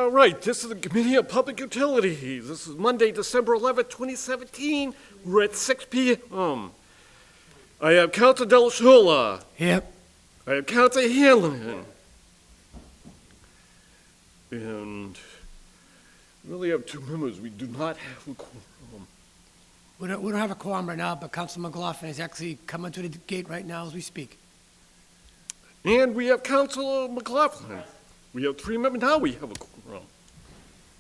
All right, this is the Committee on Public Utilities. This is Monday, December 11th, 2017. We're at 6 p.m. I have Councilor Delashula. Here. I have Councilor Hanlon. And we only have 2 members. We do not have a quorum. We don't have a quorum right now, but Councilor McLaughlin is actually coming to the gate right now as we speak. And we have Councilor McLaughlin. We have 3 members. Now we have a quorum.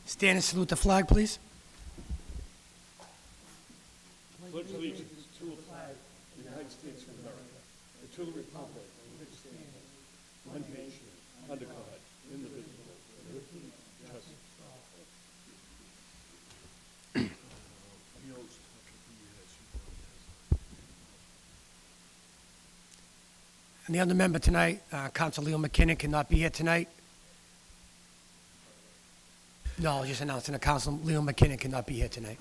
Stand and salute the flag, please. Pledge allegiance to the flag of the United States of America, and to the republic for which it stands, one nation, under God, indivisible, with liberty and justice. And the other member tonight, Councilor Leo McKinnon, cannot be here tonight. No, I was just announcing that Councilor Leo McKinnon cannot be here tonight.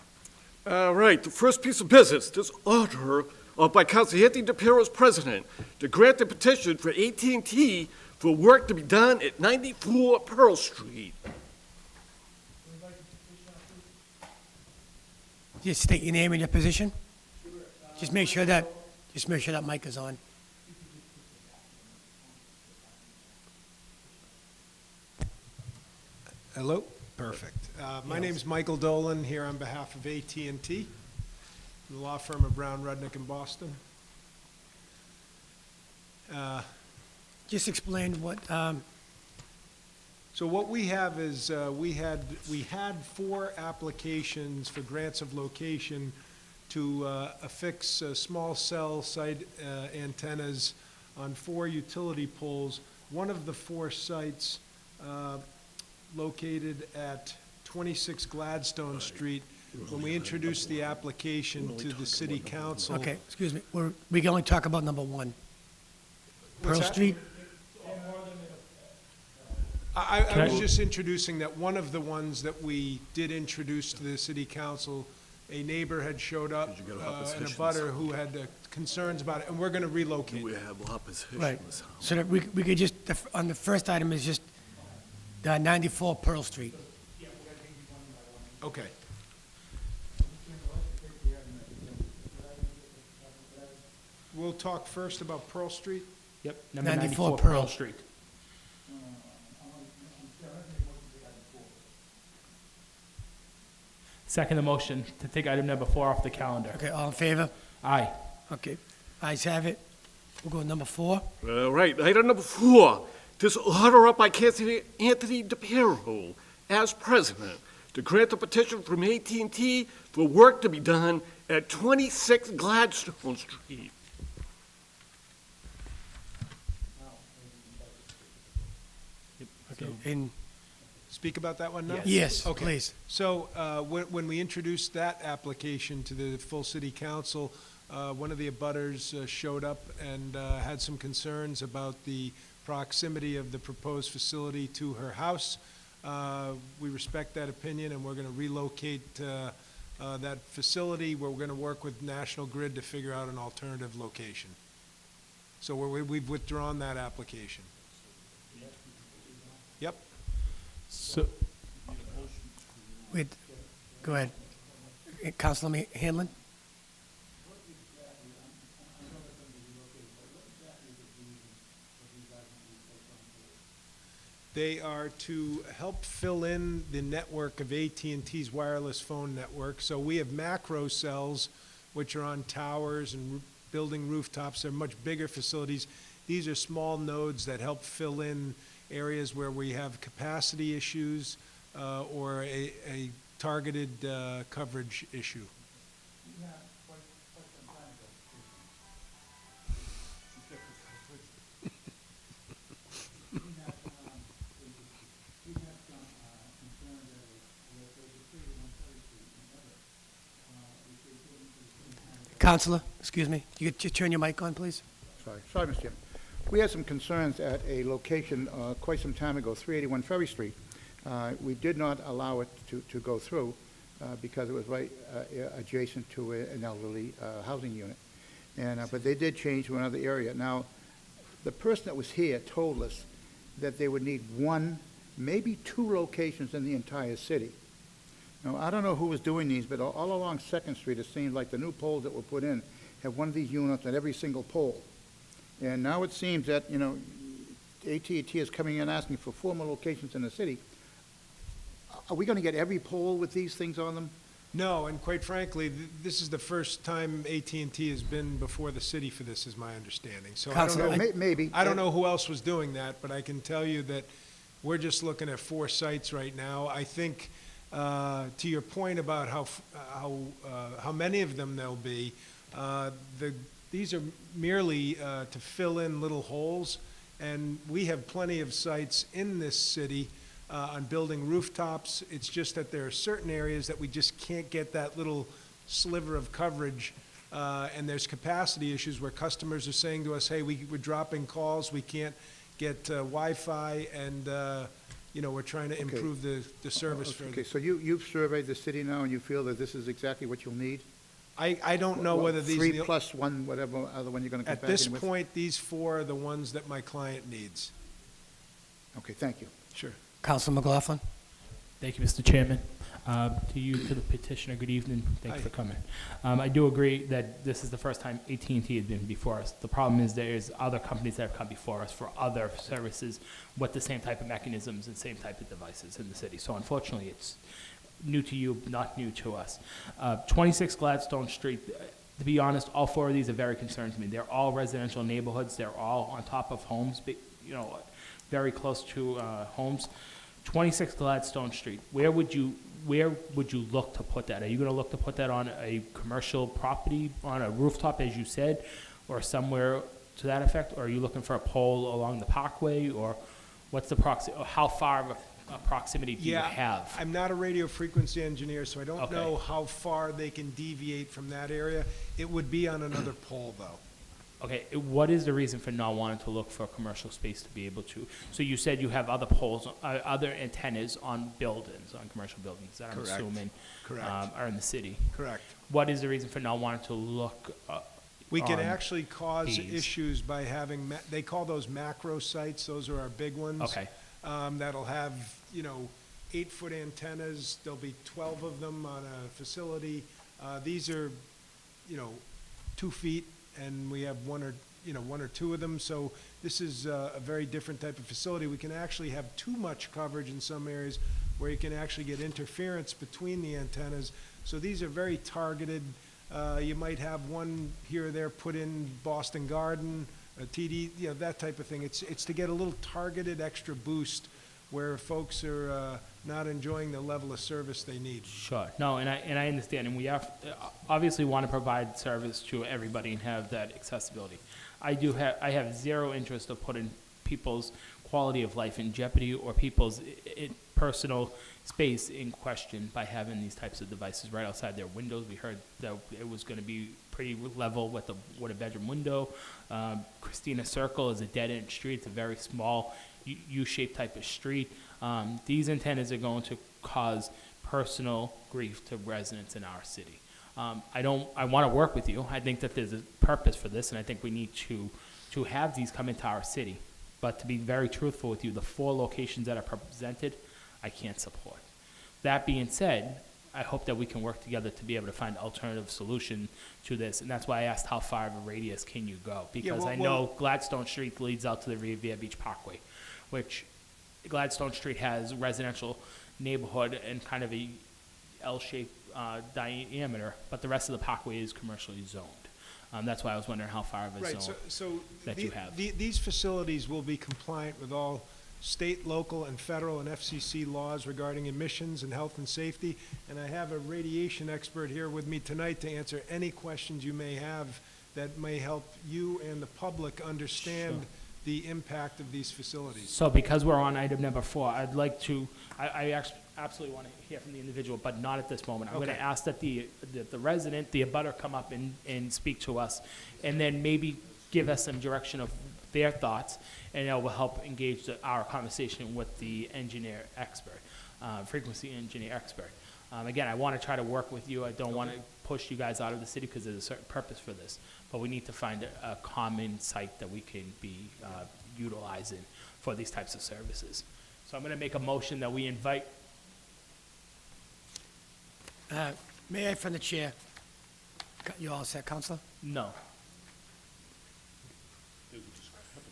All right, the first piece of business, this order by Councilor Anthony DePiero as president to grant the petition for AT&T for work to be done at 94 Pearl Street. Just state your name and your position. Just make sure that mic is on. Hello? Perfect. My name is Michael Dolan, here on behalf of AT&T, the law firm of Brown, Rudnick, in Boston. Just explain what, So what we have is, we had 4 applications for grants of location to affix small cell site antennas on 4 utility poles. One of the 4 sites located at 26 Gladstone Street. When we introduced the application to the city council. okay, excuse me, we can only talk about number 1. Pearl What's that? Street? I was just introducing that one of the ones that we did introduce to the city council, a neighbor had showed up, and a butter who had concerns about it, and we're gonna relocate. We have opposition. Right, so that we could just, on the first item is just 94 Pearl Street. Okay. We'll talk first about Pearl Street. Yep, number 94 94 Pearl. Pearl Street. Second the motion to take item number 4 off the calendar. Okay, all in favor? Aye. Okay, ayes have it. We'll go to number 4. All right, item number 4. This order up by Councilor Anthony DePiero as president to grant the petition from AT&T for work to be done at 26 Gladstone Street. Okay, and, Speak about that one now? yes, Okay. please. So, when we introduced that application to the full city council, one of the abutters showed up and had some concerns about the proximity of the proposed facility to her house. We respect that opinion, and we're gonna relocate that facility, where we're gonna work with National Grid to figure out an alternative location. So we've withdrawn that application. Yep. So, Wait, go ahead. Councilor Hanlon? They are to help fill in the network of AT&T's wireless phone network. So we have macro cells, which are on towers and building rooftops. They're much bigger facilities. These are small nodes that help fill in areas where we have capacity issues or a targeted coverage issue. Counselor, excuse me, you could turn your mic on, please? Sorry, Mr. Chairman. We had some concerns at a location quite some time ago, 381 Ferry Street. We did not allow it to go through because it was right adjacent to an elderly housing unit. But they did change to another area. Now, the person that was here told us that they would need one maybe 2 locations in the entire city. Now, I don't know who was doing these, but all along Second Street, it seems like the new poles that were put in have one of these units at every single pole. And now it seems that, you know, AT&T is coming in asking for 4 more locations in the city. Are we gonna get every pole with these things on them? No, and quite frankly, this is the first time AT&T has been before the city for this, is my understanding. So I don't Counselor, know, Maybe. I don't know who else was doing that, but I can tell you that we're just looking at 4 sites right now. I think, to your point about how many of them there'll be, these are merely to fill in little holes, and we have plenty of sites in this city on building rooftops. It's just that there are certain areas that we just can't get that little sliver of coverage, and there's capacity issues where customers are saying to us, hey, we're dropping calls, we can't get Wi-Fi, and, you know, we're trying to improve the service for Okay, so you've surveyed the city now, and you feel that this is exactly what you'll need? I don't know whether these. 3 plus 1, whatever other one you're gonna come At back this in with? point, these 4 are the ones that my client needs. Okay, thank you. Sure. Councilor McLaughlin? Thank you, Mr. Chairman. To you, to the petitioner, good evening. Thank you Hi. for coming. I do agree that this is the first time AT&T has been before us. The problem is there's other companies that have come before us for other services with the same type of mechanisms and same type of devices in the city. So unfortunately, it's new to you, not new to us. 26 Gladstone Street, to be honest, all 4 of these are very concerning to me. They're all residential neighborhoods. They're all on top of homes, you know, very close to homes. 26 Gladstone Street, where would you look to put that? Are you going to look to put that on a commercial property, on a rooftop, as you said, or somewhere to that effect? Or are you looking for a pole along the parkway, or what's the how far of a proximity do you have? I'm not a radio frequency engineer, so I don't Okay. know how far they can deviate from that area. It would be on another pole, though. Okay, what is the reason for not wanting to look for a commercial space to be able to? So you said you have other poles, other antennas on buildings, on commercial buildings that I'm Correct. assuming Correct. are in the city. Correct. What is the reason for not wanting to look? We can on actually cause these? issues by having, they call those macro sites, those are our big ones. Okay. That'll have, you know, 8-foot antennas, there'll be 12 of them on a facility. These are, you know, 2 feet, and we have 1 or 2 of them, so this is a very different type of facility. We can actually have too much coverage in some areas where you can actually get interference between the antennas. So these are very targeted. You might have one here or there put in Boston Garden, a TD, you know, that type of thing. It's to get a little targeted extra boost where folks are not enjoying the level of service they need. Sure. No, and I understand, and we obviously want to provide service to everybody and have that accessibility. I have zero interest of putting people's quality of life in jeopardy or people's personal space in question by having these types of devices right outside their windows. We heard that it was going to be pretty level with a bedroom window. Christina Circle is a dead-end street. It's a very small U-shaped type of street. These antennas are going to cause personal grief to residents in our city. I want to work with you. I think that there's a purpose for this, and I think we need to have these come into our city. But to be very truthful with you, the 4 locations that are presented, I can't support. That being said, I hope that we can work together to be able to find an alternative solution to this, and that's why I asked how far of a radius can you go, because I know Gladstone Street leads out to the Revere Beach Parkway, which Gladstone Street has residential neighborhood and kind of a L-shaped diameter, but the rest of the parkway is commercially zoned. That's why I was wondering how far of a Right, zone so that you have. these facilities will be compliant with all state, local, and federal and FCC laws regarding emissions and health and safety. And I have a radiation expert here with me tonight to answer any questions you may have that may help you and the public understand the impact of these facilities. So because we're on item number 4, I'd like to, I absolutely want to hear from the individual, but not at this moment. I'm going to Okay. ask that the resident, the abutter, come up and speak to us, and then maybe give us some direction of their thoughts, and that will help engage our conversation with the engineer expert, frequency engineer expert. Again, I want to try to work with you. I don't want to push you guys out of the city because there's a certain purpose for this, but we need to find a common site that we can be utilizing for these types of services. So I'm gonna make a motion that we invite, May I, from the chair? You all set, Counselor? no.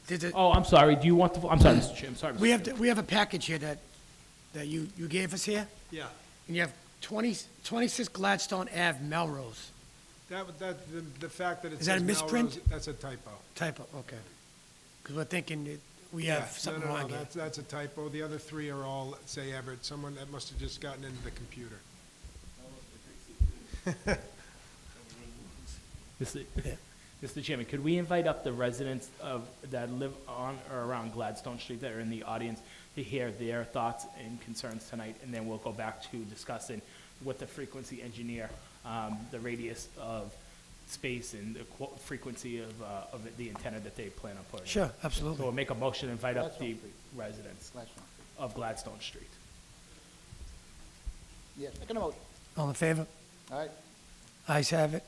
Did it- Oh, I'm sorry, do you want the, I'm sorry, Mr. Chair, I'm sorry. Mr. We have, Chair. we have a package here that you gave us here, Yeah, and you have 26 Gladstone Ave, Melrose. the fact that it Is that a says misprint? Melrose, that's a typo. Typo, okay. Because we're thinking that we Yeah, have something no, wrong here. that's a typo. The other three are all, say Everett, someone that must have just gotten into the computer. Mr. Chairman, could we invite up the residents that live on or around Gladstone Street that are in the audience to hear their thoughts and concerns tonight, and then we'll go back to discussing with the frequency engineer, the radius of space and the frequency of the antenna that they plan on putting. Sure, So absolutely. we'll make a motion to invite up the Gladstone Street. residents Gladstone. of Gladstone Street. Yes, second motion. All in favor? All right. Ayes have it.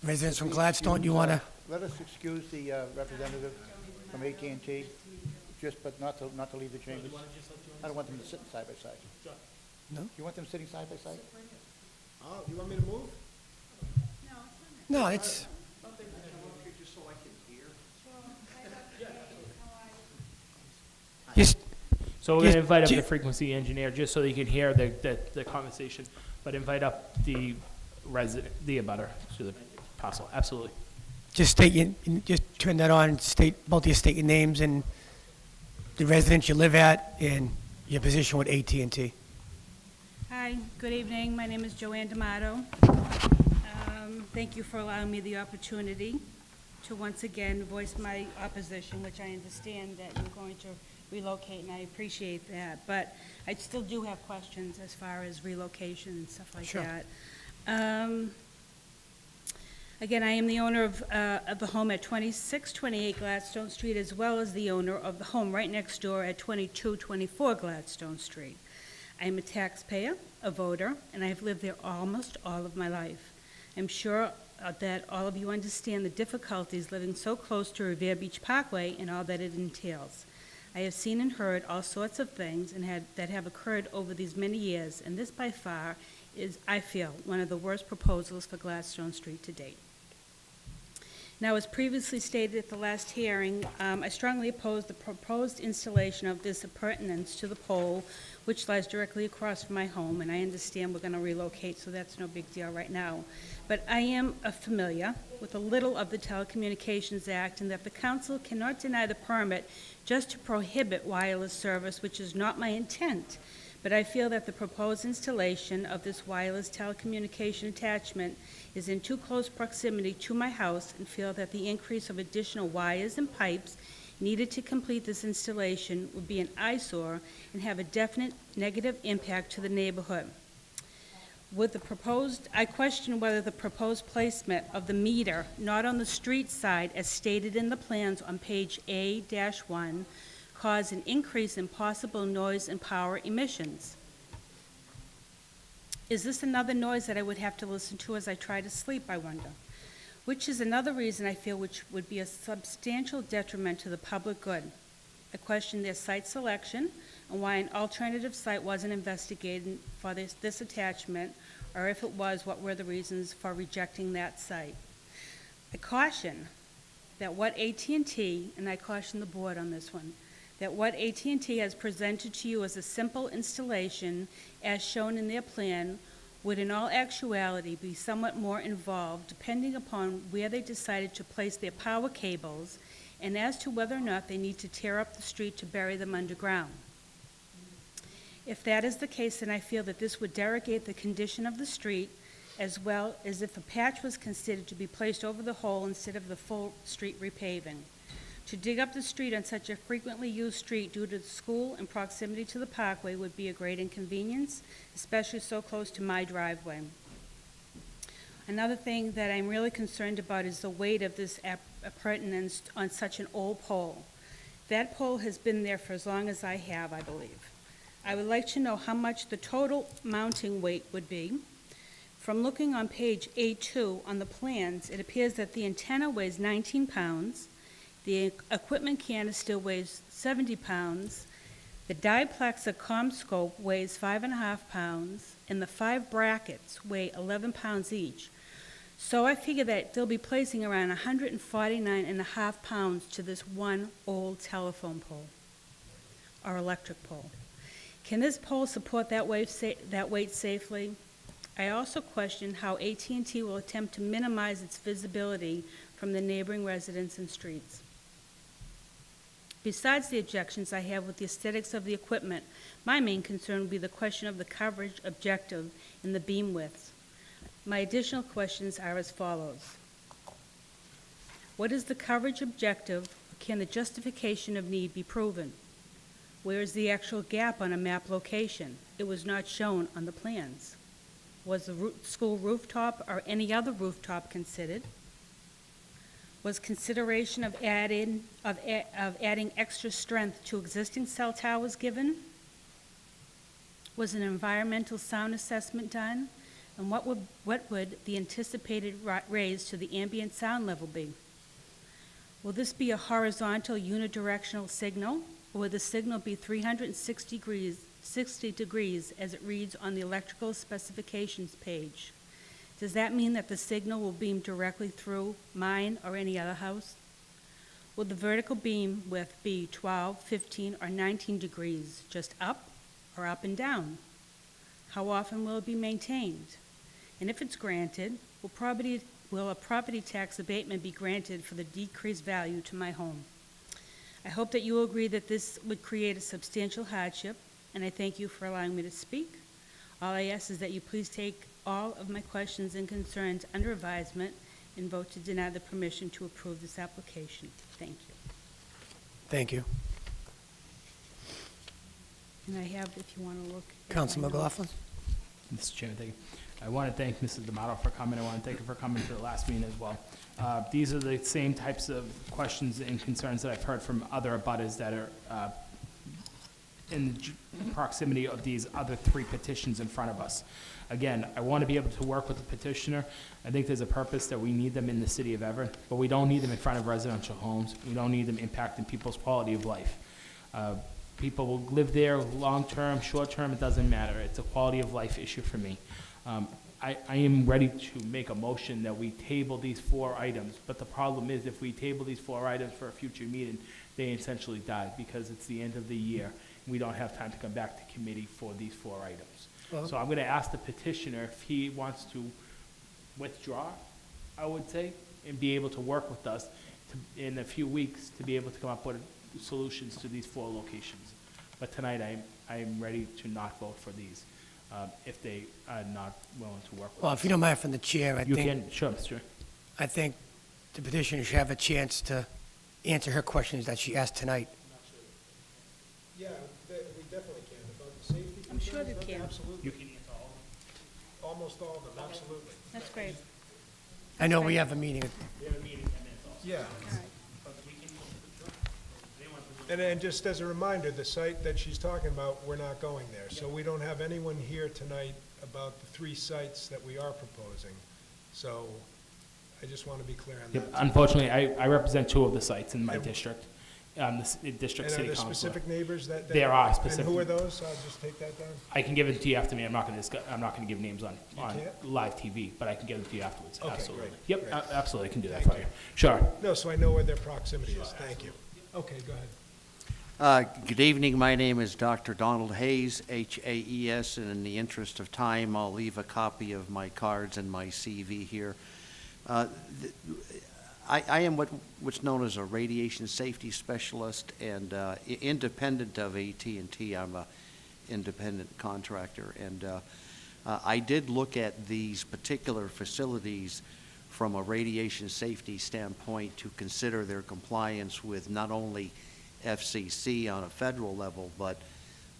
Residents from Gladstone, you want to, Let us excuse the representative from AT&T, but not to leave the chambers. I don't want them to sit side by side. No? You want them sitting side by side? Oh, you want me to move? no, it's, just, So we're Yes, gonna invite up do- the frequency engineer, just so they can hear the conversation, but invite up the resident, the abutter to the parcel, absolutely. just state your, just turn that on, state, both of you state your names and the residence you live at and your position with AT&T. Hi, good evening. My name is Joanne D'Amato. Thank you for allowing me the opportunity to once again voice my opposition, which I understand that you're going to relocate, and I appreciate that. But I still do have questions as far as relocation and stuff like Sure. that. Again, I am the owner of the home at 2628 Gladstone Street, as well as the owner of the home right next door at 2224 Gladstone Street. I am a taxpayer, a voter, and I have lived there almost all of my life. I'm sure that all of you understand the difficulties living so close to Revere Beach Parkway and all that it entails. I have seen and heard all sorts of things that have occurred over these many years, and this by far is, I feel, one of the worst proposals for Gladstone Street to date. Now, as previously stated at the last hearing, I strongly oppose the proposed installation of this appurtenance to the pole, which lies directly across from my home, and I understand we're going to relocate, so that's no big deal right now. But I am familiar with a little of the Telecommunications Act, and that the council cannot deny the permit just to prohibit wireless service, which is not my intent. But I feel that the proposed installation of this wireless telecommunication attachment is in too close proximity to my house, and feel that the increase of additional wires and pipes needed to complete this installation would be an eyesore and have a definite negative impact to the neighborhood. I question whether the proposed placement of the meter not on the street side as stated in the plans on page A-1 cause an increase in possible noise and power emissions. Is this another noise that I would have to listen to as I try to sleep, I wonder? Which is another reason I feel which would be a substantial detriment to the public good. I question their site selection and why an alternative site wasn't investigated for this attachment, or if it was, what were the reasons for rejecting that site. I caution that what AT&T, and I caution the board on this one, that what AT&T has presented to you as a simple installation, as shown in their plan, would in all actuality be somewhat more involved, depending upon where they decided to place their power cables, and as to whether or not they need to tear up the street to bury them underground. If that is the case, then I feel that this would derogate the condition of the street, as well as if a patch was considered to be placed over the hole instead of the full street repaving. To dig up the street on such a frequently used street due to the school and proximity to the parkway would be a great inconvenience, especially so close to my driveway. Another thing that I'm really concerned about is the weight of this appurtenance on such an old pole. That pole has been there for as long as I have, I believe. I would like to know how much the total mounting weight would be From looking on page A2 on the plans, it appears that the antenna weighs 19 pounds, the equipment canister weighs 70 pounds, the diplex of CommScope weighs 5.5 pounds, and the 5 brackets weigh 11 pounds each. So I figure that they'll be placing around 149.5 pounds to this one old telephone pole, or electric pole. Can this pole support that weight safely? I also question how AT&T will attempt to minimize its visibility from the neighboring residents and streets. Besides the objections I have with the aesthetics of the equipment, my main concern would be the question of the coverage objective and the beam widths. My additional questions are as follows. What is the coverage objective? Can the justification of need be proven? Where is the actual gap on a map location? It was not shown on the plans. Was the school rooftop or any other rooftop considered? Was consideration of adding extra strength to existing cell towers given? Was an environmental sound assessment done? And what would the anticipated raise to the ambient sound level be? Will this be a horizontal unidirectional signal, or will the signal be 360 degrees as it reads on the electrical specifications page? Does that mean that the signal will beam directly through mine or any other house? Will the vertical beam width be 12, 15, or 19 degrees, just up or up and down? How often will it be maintained? And if it's granted, will a property tax abatement be granted for the decreased value to my home? I hope that you will agree that this would create a substantial hardship, and I thank you for allowing me to speak. All I ask is that you please take all of my questions and concerns under advisement and vote to deny the permission to approve this application. Thank you. Thank you. And I have, if you want to look. Councilman McLaughlin? Mr. Chairman, thank you. I want to thank Mrs. D'Amato for coming. I want to thank her for coming to the last meeting as well. These are the same types of questions and concerns that I've heard from other abutters that are in the proximity of these other 3 petitions in front of us. Again, I want to be able to work with the petitioner. I think there's a purpose that we need them in the city of Everett, but we don't need them in front of residential homes. We don't need them impacting people's quality of life. People will live there long-term, short-term, it doesn't matter. It's a quality of life issue for me. I am ready to make a motion that we table these 4 items, but the problem is if we table these 4 items for a future meeting, they essentially die because it's the end of the year. We don't have time to come back to committee for these 4 items. Well- So I'm going to ask the petitioner if he wants to withdraw, I would say, and be able to work with us in a few weeks to be able to come up with solutions to these 4 locations. But tonight, I am ready to not vote for these if they are not willing to work with Well, us. if you don't mind from the chair, You can, sure, Mr. I think the petitioner should have a chance to answer her questions that she asked tonight. Yeah, we definitely can. About the safety I'm sure concerns, they can. Absolutely. You can answer all of them. Almost all of them, absolutely. That's great. I know we have a meeting. We have a meeting in 10 minutes also. Yeah. All right. But we can, they want to. And just as a reminder, the site that she's talking about, we're not going there. So we don't have anyone here tonight about the 3 sites that we are proposing. So I just want to be clear on Yep, that. unfortunately, I represent 2 of the sites in my district, the district And are city there council. specific neighbors that? There are And specific- who are those? I'll just take that down. I can give it to you after me. I'm not going to I'm not going to give names on can't? live TV, but I can give it to you afterwards. Okay, Absolutely. great, Yep, great. absolutely. I can do that Thank for you. Sure. No, so I know where their proximity is. Thank you. Okay, go ahead. Good evening. My name is Dr. Donald Hayes, H-A-E-S, and in the interest of time, I'll leave a copy of my cards and my CV here. I am what's known as a radiation safety specialist, and independent of AT&T, I'm a independent contractor. And I did look at these particular facilities from a radiation safety standpoint to consider their compliance with not only FCC on a federal level, but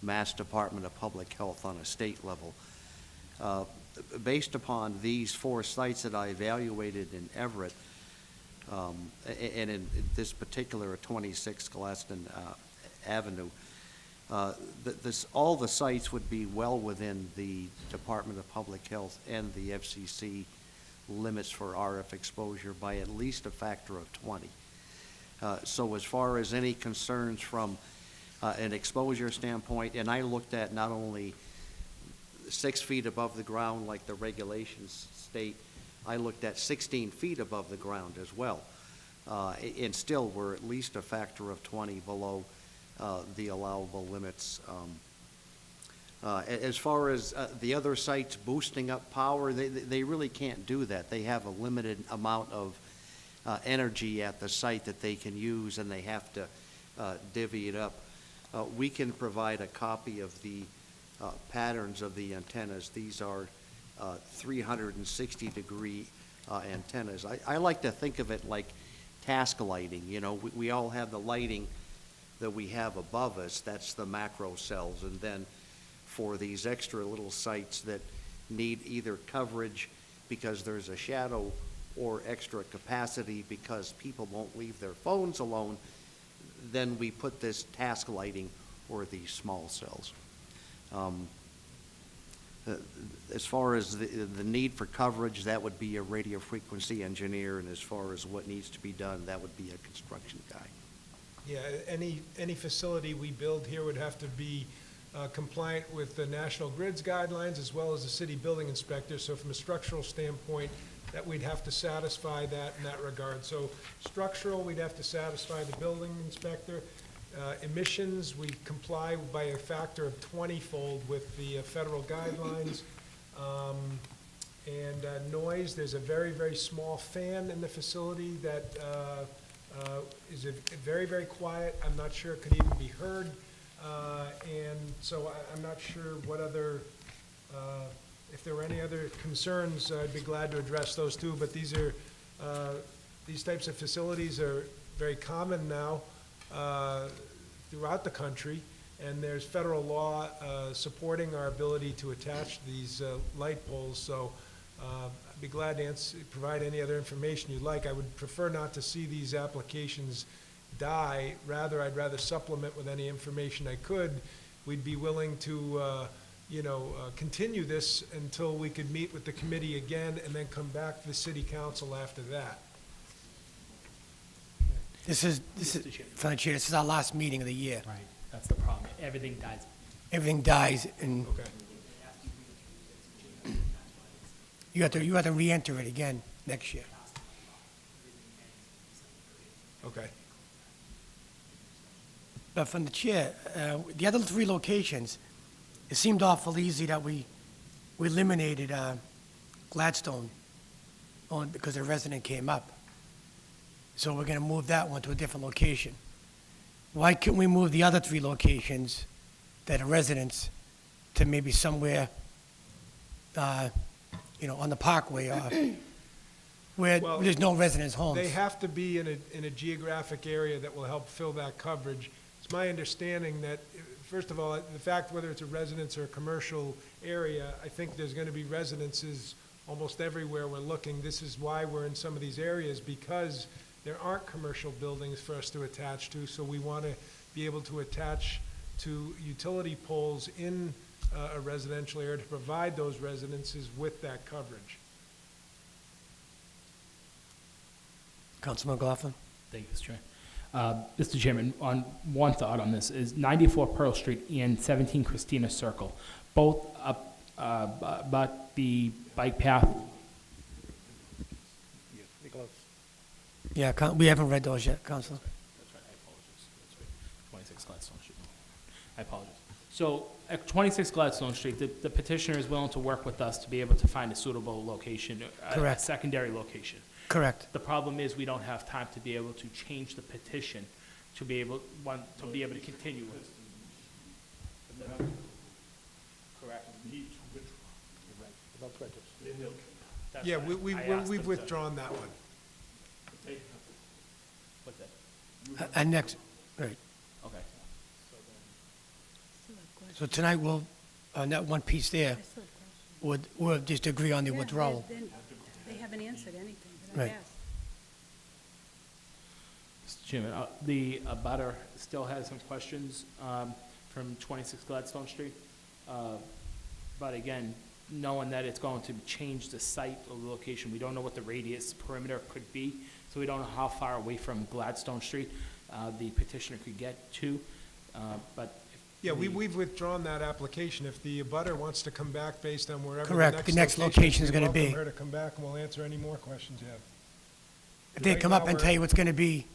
Mass Department of Public Health on a state level. Based upon these 4 sites that I evaluated in Everett, and in this particular 26 Glaston Avenue, All the sites would be well within the Department of Public Health and the FCC limits for RF exposure by at least a factor of 20. So as far as any concerns from an exposure standpoint, and I looked at not only 6 feet above the ground like the regulations state, I looked at 16 feet above the ground as well. And still, we're at least a factor of 20 below the allowable limits. As far as the other sites boosting up power, they really can't do that. They have a limited amount of energy at the site that they can use, and they have to divvy it up. We can provide a copy of the patterns of the antennas. These are 360-degree antennas. I like to think of it like task lighting. You know, we all have the lighting that we have above us. That's the macro cells. And then for these extra little sites that need either coverage because there's a shadow or extra capacity because people won't leave their phones alone, then we put this task lighting or these small cells. As far as the need for coverage, that would be a radio frequency engineer, and as far as what needs to be done, that would be a construction guy. Yeah, any facility we build here would have to be compliant with the National Grid's guidelines as well as the city building inspector. So from a structural standpoint, that we'd have to satisfy that in that regard. So structural, we'd have to satisfy the building inspector. Emissions, we comply by a factor of 20-fold with the federal guidelines. And noise, there's a very, very small fan in the facility that is very, very quiet. I'm not sure it could even be heard. And so I'm not sure what other, if there were any other concerns, I'd be glad to address those too. But these types of facilities are very common now throughout the country, and there's federal law supporting our ability to attach these light poles. So I'd be glad to provide any other information you'd like. I would prefer not to see these applications die. I'd rather supplement with any information I could. We'd be willing to continue this until we could meet with the committee again and then come back to the city council after that. This is, for the chair, this is our last meeting of the year. Right, that's the problem. Everything dies. Everything dies, and Okay. you have to re-enter it again next year. Okay. But from the chair, the other 3 locations, it seemed awful easy that we eliminated Gladstone because a resident came up. So we're going to move that one to a different location. Why couldn't we move the other 3 locations that are residents to maybe somewhere, on the parkway or where Well, there's no residents' homes? They have to be in a geographic area that will help fill that coverage. It's my understanding that, first of all, the fact whether it's a residence or a commercial area, I think there's going to be residences almost everywhere we're looking. This is why we're in some of these areas, because there aren't commercial buildings for us to attach to, so we want to be able to attach to utility poles in a residential area to provide those residences with that coverage. Councilman McLaughlin? Thank you, Mr. Chair. Mr. Chairman, on one thought on this is 94 Pearl Street and 17 Christina Circle, both up, but the bike path. Yeah, we haven't read those yet, Councilor. That's right, I apologize. That's right. 26 Gladstone Street. I apologize. So at 26 Gladstone Street, the petitioner is willing to work with us to be able to find a suitable location, a Correct. secondary location. Correct. The problem is we don't have time to be able to change the petition to be able to continue with. Correct. That's Yeah, right. I asked we've them to- withdrawn that one. What's that? And next, right. Okay. So tonight we'll, on that one piece there, we'll just agree on the withdrawal. They haven't answered anything that Right. I've asked. Mr. Chairman, the abutter still has some questions. from 26 Gladstone Street. But again, knowing that it's going to change the site or the location, we don't know what the radius perimeter could be, so we don't know how far away from Gladstone Street the petitioner could get to, but. Yeah, we've withdrawn that application. If the abutter wants to come back based on wherever Correct. The next location is gonna we be. welcome her to come back, and we'll answer any more questions you have. If they Right come now, up and we're- tell you it's gonna be,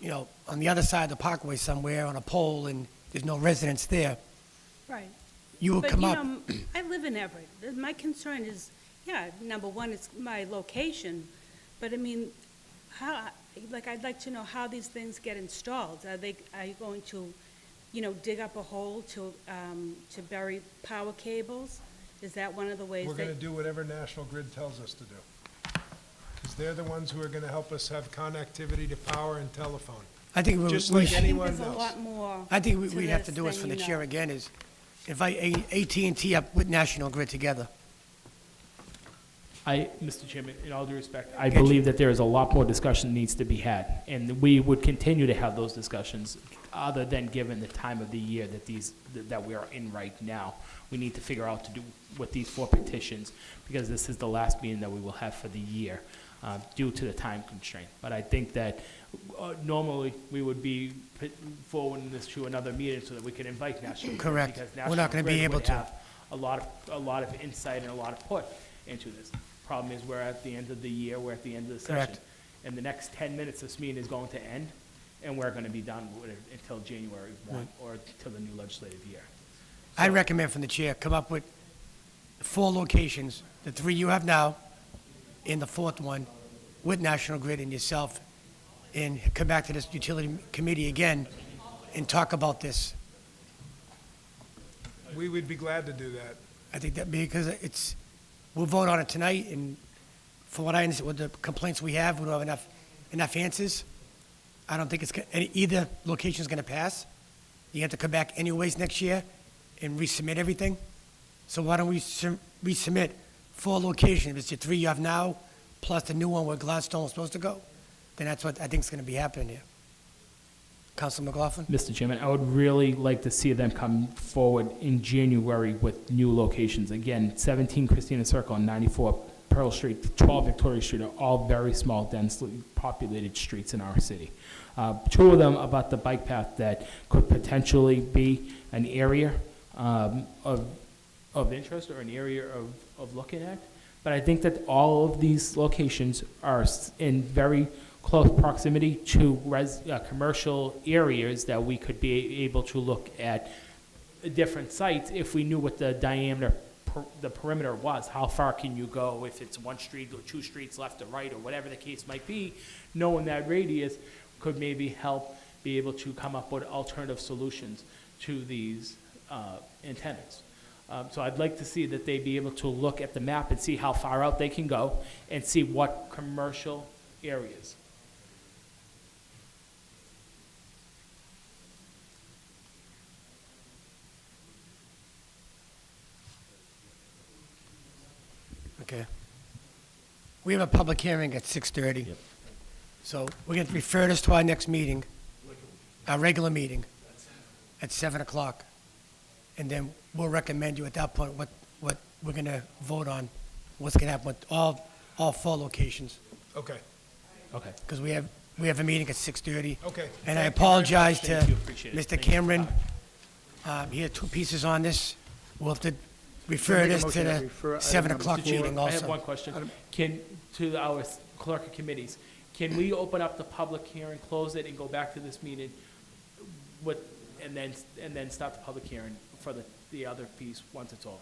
you know, on the other side of the parkway somewhere on a pole and there's no residents there, Right. you will But, come you up. know, I live in Everett. My concern is, yeah, number one, it's my location, but I mean, how, like, I'd like to know how these things get installed. Are you going to, you know, dig up a hole to bury power cables? Is that one of the ways We're that? gonna do whatever National Grid tells us to do. Because they're the ones who are gonna help us have connectivity to power and telephone. I think Just we like should- I think anyone there's a else. lot more. I think to we have to this do is than for the you chair know. again is invite AT&T up with National Grid together. Mr. Chairman, in all due respect, I believe that there is a lot more discussion needs to be had, and we would continue to have those discussions, other than given the time of the year that we are in right now. We need to figure out to do with these 4 petitions, because this is the last meeting that we will have for the year, due to the time constraint. But I think that normally we would be forwarding this to another meeting so that we can invite National Grid. Correct. Because We're National not gonna be Grid able would to. have a lot of insight and a lot of put into this. Problem is, we're at the end of the year, we're at the end of the session. Correct. In the next 10 minutes, this meeting is going to end, and we're going to be done with it until January 1, or till the new legislative year. I recommend from the chair, come up with 4 locations, the 3 you have now, and the 4th one, with National Grid and yourself, and come back to this utility committee again and talk about this. We would be glad to do that. I think that because we'll vote on it tonight, and from what I understand, with the complaints we have, we don't have enough answers. I don't think either location is going to pass. You have to come back anyways next year and resubmit everything. So why don't we resubmit 4 locations? If it's the 3 you have now, plus the new one where Gladstone was supposed to go, then that's what I think is going to be happening here. Councilor McLaughlin? Mr. Chairman, I would really like to see them come forward in January with new locations. Again, 17 Christina Circle and 94 Pearl Street, 12 Victoria Street are all very small, densely populated streets in our city. 2 of them about the bike path that could potentially be an area of interest or an area of looking at. But I think that all of these locations are in very close proximity to commercial areas that we could be able to look at different sites if we knew what the diameter, the perimeter was. How far can you go if it's 1 street or 2 streets left or right or whatever the case might be. Knowing that radius could maybe help be able to come up with alternative solutions to these antennas. So I'd like to see that they be able to look at the map and see how far out they can go and see what commercial areas. Okay. We have a public hearing at 6:30. So we're going to refer this to our next meeting, our regular meeting, at 7 o'clock. And then we'll recommend you at that point what we're going to vote on, what's going to happen with all 4 locations. Okay, Okay. Because we have a meeting at 6:30. okay. And I Thank you very much. apologize to Thank you, appreciate it. Mr. Thank you. Cameron. He had 2 pieces on this. We'll have to refer Make a this to motion to the refer item 7 number o'clock 4. meeting I have one also. question. To our clerk of committees, can we open up the public hearing, close it, and go back to this meeting and then start the public hearing for the other piece once it's over?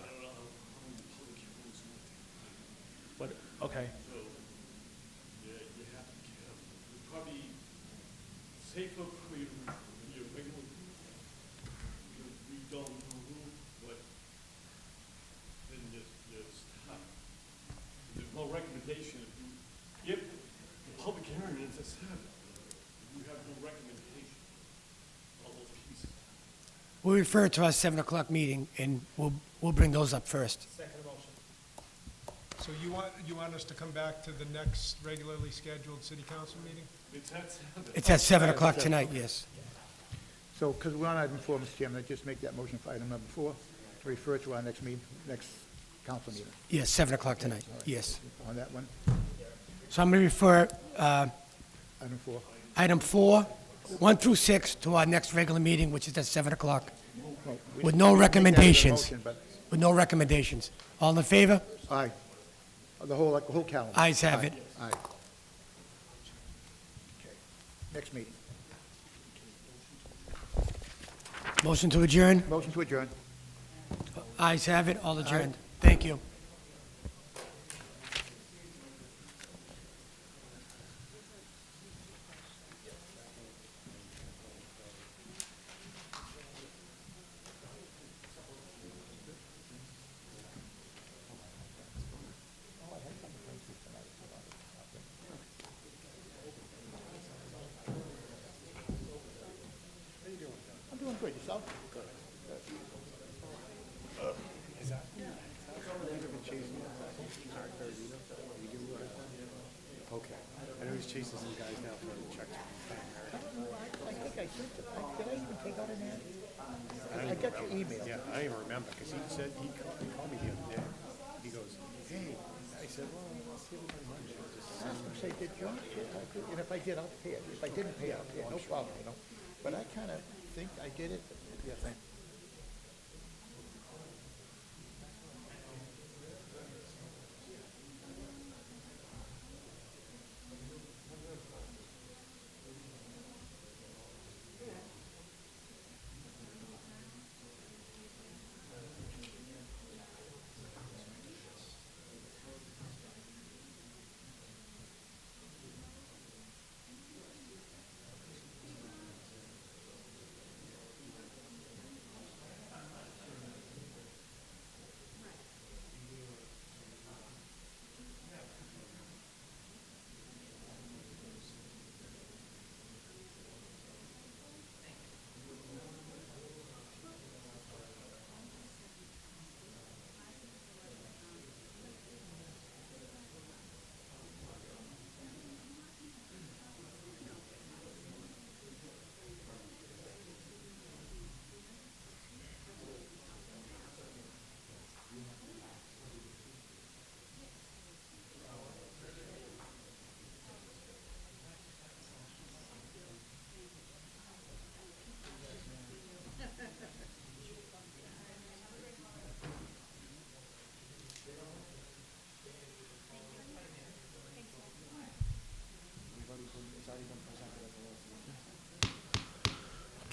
What, okay. Probably safer for you, your regular, we don't know what, then just stop. There's no recommendation. If the public hearing is at 7, you have no recommendation, all those pieces. We'll refer it to our 7 o'clock meeting, and we'll bring those up first. So you want us to come back to the next regularly scheduled city council meeting? It's at 7. It's at 7 o'clock tonight, yes. So, because we're on item 4, Mr. Chairman, I just make that motion for item number 4, to refer to our next meeting, next council meeting. Yes, 7 o'clock tonight, yes. On that one, So I'm going to refer item 4. item 4, 1 through 6, to our next regular meeting, which is at 7 o'clock, Well, we with didn't- no we didn't make that as a recommendations. motion, but, with no recommendations. All in favor? aye. The whole calendar. Ayes have Aye, it. Aye. Okay. Next meeting. Motion to adjourn? Motion to adjourn. Ayes have it, all adjourned. Thank you. I'm doing good, yourself? Okay. I know he's chasing some guys now for the check. I think I sent it. Did I even take out an ad? I got your email. Yeah, I don't even remember, because he said, he called me the other day. He goes, hey, I said, well, I'll see everybody Monday. I'll just I was gonna say, did John, and if I did, I'll pay it. If I didn't pay it, I'll pay it, no problem, you know? But I kinda think I did it, yes, I.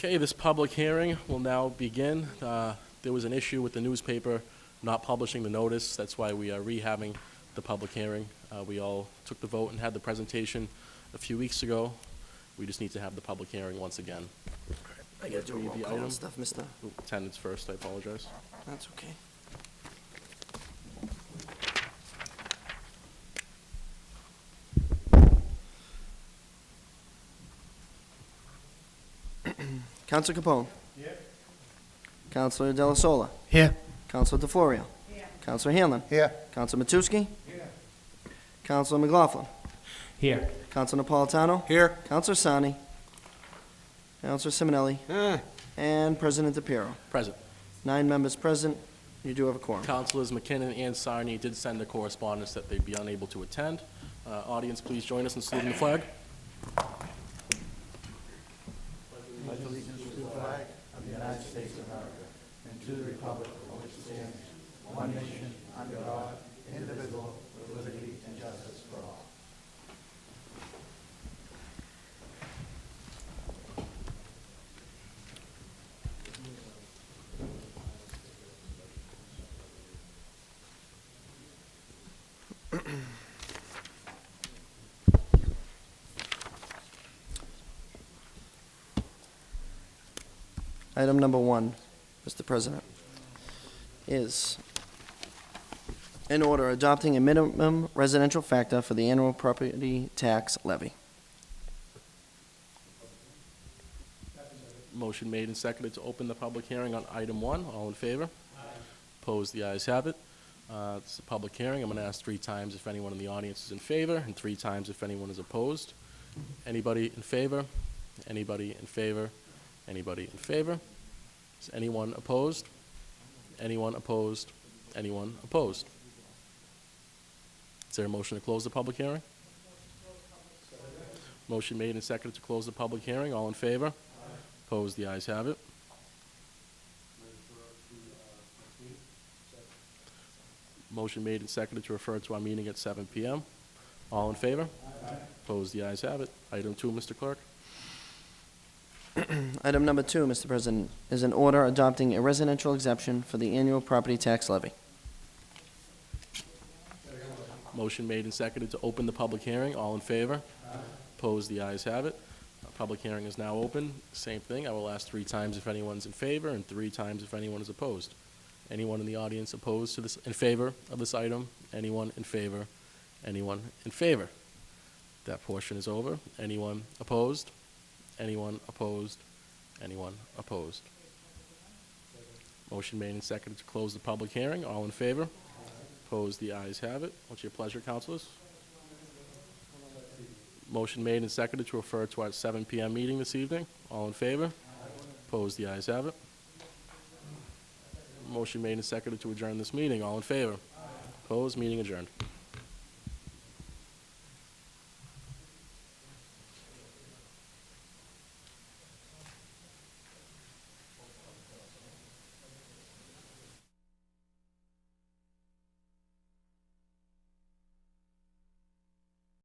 Okay, this public hearing will now begin. There was an issue with the newspaper not publishing the notice. That's why we are rehabbing the public hearing. We all took the vote and had the presentation a few weeks ago. We just need to have the public hearing once again. I gotta do a Read roll the call item. and stuff, mister. Ooh, Attendance first, I apologize. That's okay. Council Capone. Here. Councilor Della Sola. Here. Councilor DeFlorio. Here. Councilor Hanlon. Here. Councilor Matusky. Here. Councilor McLaughlin. Here. Councilor Napolitano. Here. Councilor Sani. Councilor Simonelli. And President DePiero. Present. 9 members present. You do have a quorum. Councilors McKinnon and Sarni did send a correspondence that they'd be unable to attend. Audience, please join us in saluting the flag. Item number 1, Mr. President, is an order adopting a minimum residential factor for the annual property tax levy. Motion made and seconded to open the public hearing on item 1. All in favor? Opposed? The ayes have it. It's a public hearing. I'm going to ask 3 times if anyone in the audience is in favor, and 3 times if anyone is opposed. Anybody in favor? Anybody in favor? Anybody in favor? Is anyone opposed? Anyone opposed? Anyone opposed? Is there a motion to close the public hearing? Motion made and seconded to close the public hearing. All in favor? Opposed? The ayes have it. Motion made and seconded to refer to our meeting at 7 PM. All in favor? Opposed? The ayes have it. Item 2, Mr. Clerk. Item number 2, Mr. President, is an order adopting a residential exemption for the annual property tax levy. Motion made and seconded to open the public hearing. All in favor? Opposed? The ayes have it. Public hearing is now open. Same thing. I will ask 3 times if anyone's in favor and 3 times if anyone is opposed. Anyone in the audience opposed to this, in favor of this item? Anyone in favor? Anyone in favor? That portion is over. Anyone opposed? Anyone opposed? Anyone opposed? Motion made and seconded to close the public hearing. All in favor? Opposed? The ayes have it. What's your pleasure, councilors? Motion made and seconded to refer to our 7 PM meeting this evening. All in favor? Opposed? The ayes have it. Motion made and seconded to adjourn this meeting. All in favor? Opposed? Meeting adjourned.